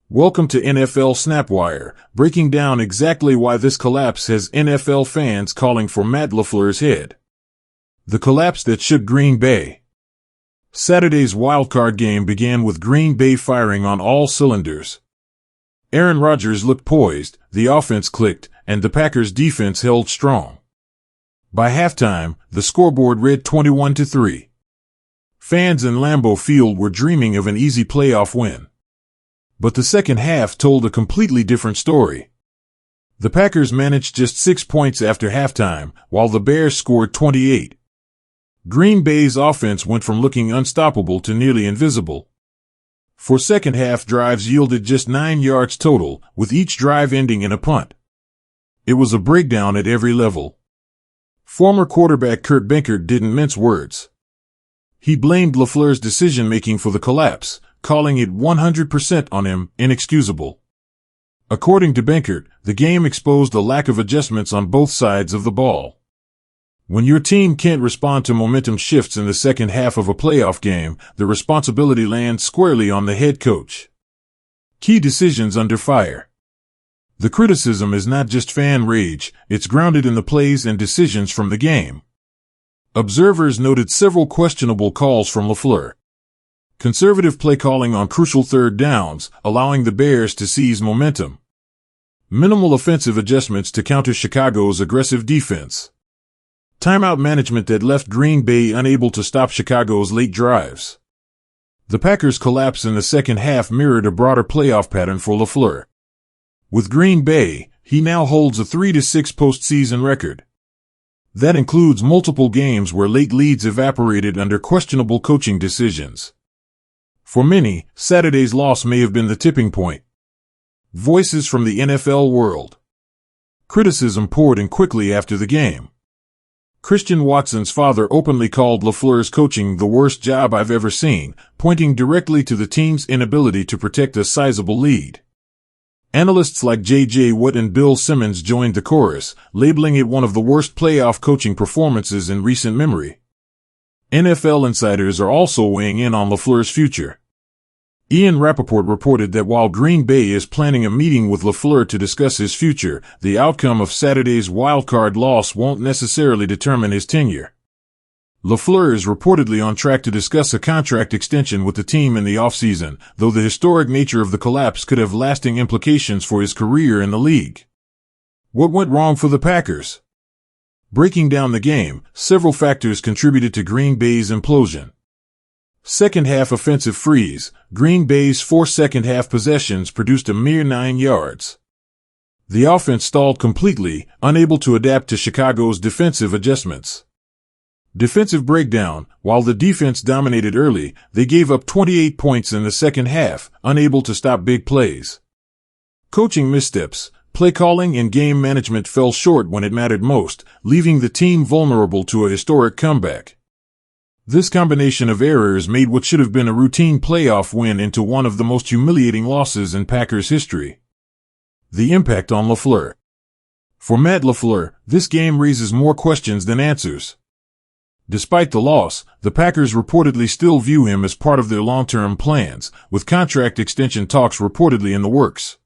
Welcome to NFL Snapwire, breaking down exactly why this collapse has NFL fans calling for Matt LaFleur's head. The collapse that shook Green Bay. Saturday's wildcard game began with Green Bay firing on all cylinders. Aaron Rodgers looked poised, the offense clicked, and the Packers' defense held strong. By halftime, the scoreboard read 21-3. Fans in Lambeau Field were dreaming of an easy playoff win. But the second half told a completely different story. The Packers managed just 6 points after halftime, while the Bears scored 28. Green Bay's offense went from looking unstoppable to nearly invisible. 4 second-half drives yielded just 9 yards total, with each drive ending in a punt. It was a breakdown at every level. Former quarterback Kurt Benkert didn't mince words. He blamed LaFleur's decision-making for the collapse, calling it 100% on him, inexcusable. According to Benkert, the game exposed a lack of adjustments on both sides of the ball. When your team can't respond to momentum shifts in the second half of a playoff game, the responsibility lands squarely on the head coach. Key decisions under fire. The criticism is not just fan rage, it's grounded in the plays and decisions from the game. Observers noted several questionable calls from LaFleur. Conservative play calling on crucial third downs, allowing the Bears to seize momentum. Minimal offensive adjustments to counter Chicago's aggressive defense. Timeout management that left Green Bay unable to stop Chicago's late drives. The Packers' collapse in the second half mirrored a broader playoff pattern for LaFleur. With Green Bay, he now holds a 3-6 postseason record. That includes multiple games where late leads evaporated under questionable coaching decisions. For many, Saturday's loss may have been the tipping point. Voices from the NFL world. Criticism poured in quickly after the game. Christian Watson's father openly called LaFleur's coaching the worst job I've ever seen, pointing directly to the team's inability to protect a sizable lead. Analysts like J.J. Watt and Bill Simmons joined the chorus, labeling it one of the worst playoff coaching performances in recent memory. NFL insiders are also weighing in on LaFleur's future. Ian Rappaport reported that while Green Bay is planning a meeting with LaFleur to discuss his future, the outcome of Saturday's wildcard loss won't necessarily determine his tenure. LaFleur is reportedly on track to discuss a contract extension with the team in the offseason, though the historic nature of the collapse could have lasting implications for his career in the league. What went wrong for the Packers? Breaking down the game, several factors contributed to Green Bay's implosion. Second-half offensive freeze. Green Bay's 4 second-half possessions produced a mere 9 yards. The offense stalled completely, unable to adapt to Chicago's defensive adjustments. Defensive breakdown. While the defense dominated early, they gave up 28 points in the second half, unable to stop big plays. Coaching missteps. Play calling and game management fell short when it mattered most, leaving the team vulnerable to a historic comeback. This combination of errors made what should have been a routine playoff win into one of the most humiliating losses in Packers history. The impact on LaFleur. For Matt LaFleur, this game raises more questions than answers. Despite the loss, the Packers reportedly still view him as part of their long-term plans, with contract extension talks reportedly in the works.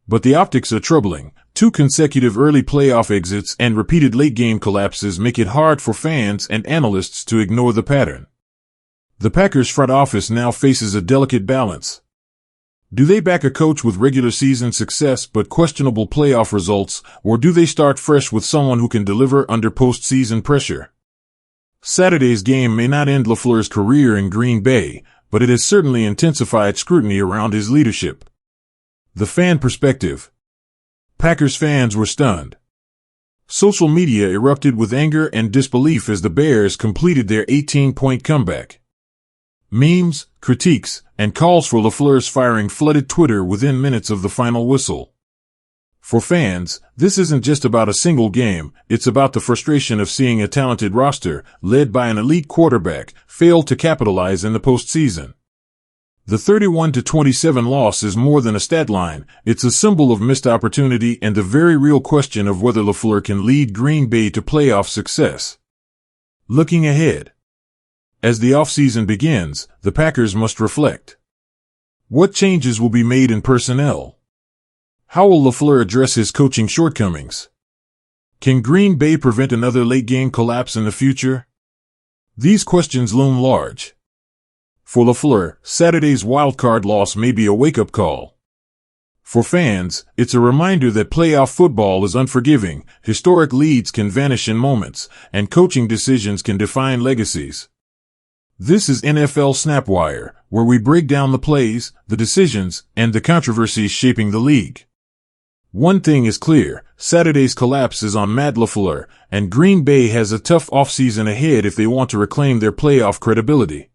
But the optics are troubling. 2 consecutive early playoff exits and repeated late-game collapses make it hard for fans and analysts to ignore the pattern. The Packers front office now faces a delicate balance. Do they back a coach with regular season success but questionable playoff results, or do they start fresh with someone who can deliver under postseason pressure? Saturday's game may not end LaFleur's career in Green Bay, but it has certainly intensified scrutiny around his leadership. The fan perspective. Packers fans were stunned. Social media erupted with anger and disbelief as the Bears completed their 18-point comeback. Memes, critiques, and calls for LaFleur's firing flooded Twitter within minutes of the final whistle. For fans, this isn't just about a single game, it's about the frustration of seeing a talented roster, led by an elite quarterback, fail to capitalize in the postseason. The 31-27 loss is more than a stat line, it's a symbol of missed opportunity and the very real question of whether LaFleur can lead Green Bay to playoff success. Looking ahead. As the offseason begins, the Packers must reflect. What changes will be made in personnel? How will LaFleur address his coaching shortcomings? Can Green Bay prevent another late-game collapse in the future? These questions loom large. For LaFleur, Saturday's wildcard loss may be a wake-up call. For fans, it's a reminder that playoff football is unforgiving, historic leads can vanish in moments, and coaching decisions can define legacies. This is NFL Snapwire, where we break down the plays, the decisions, and the controversies shaping the league. One thing is clear, Saturday's collapse is on Matt LaFleur, and Green Bay has a tough offseason ahead if they want to reclaim their playoff credibility.